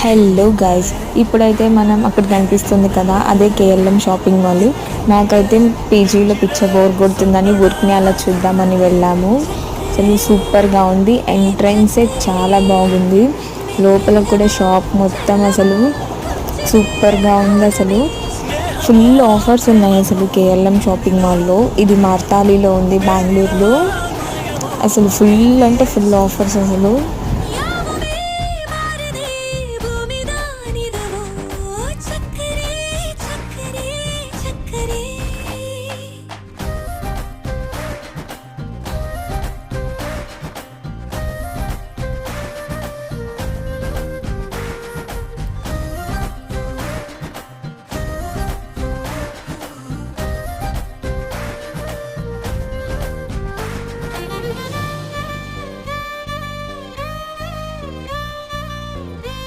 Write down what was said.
Hello guys, ఇప్పుడైతే మనం అక్కడ కనిపిస్తుంది కదా, అదే కేఎల్ఎం షాపింగ్ మాల్. నాకైతే పీజీలో పిచ్చ బోర్ కొడుతుందని ఊరికి అలా చూద్దామని వెళ్ళాము. అసలు సూపర్గా ఉంది. ఎంట్రన్సే చాలా బాగుంది. లోపల కూడా షాప్ మొత్తం అసలు సూపర్గా ఉంది. అసలు ఫుల్ ఆఫర్స్ ఉన్నాయి అసలు కేఎల్ఎం షాపింగ్ మాల్లో. ఇది మార్తాలిలో ఉంది, బెంగళూరులో. అసలు ఫుల్ అంటే ఫుల్ ఆఫర్స్. అసలు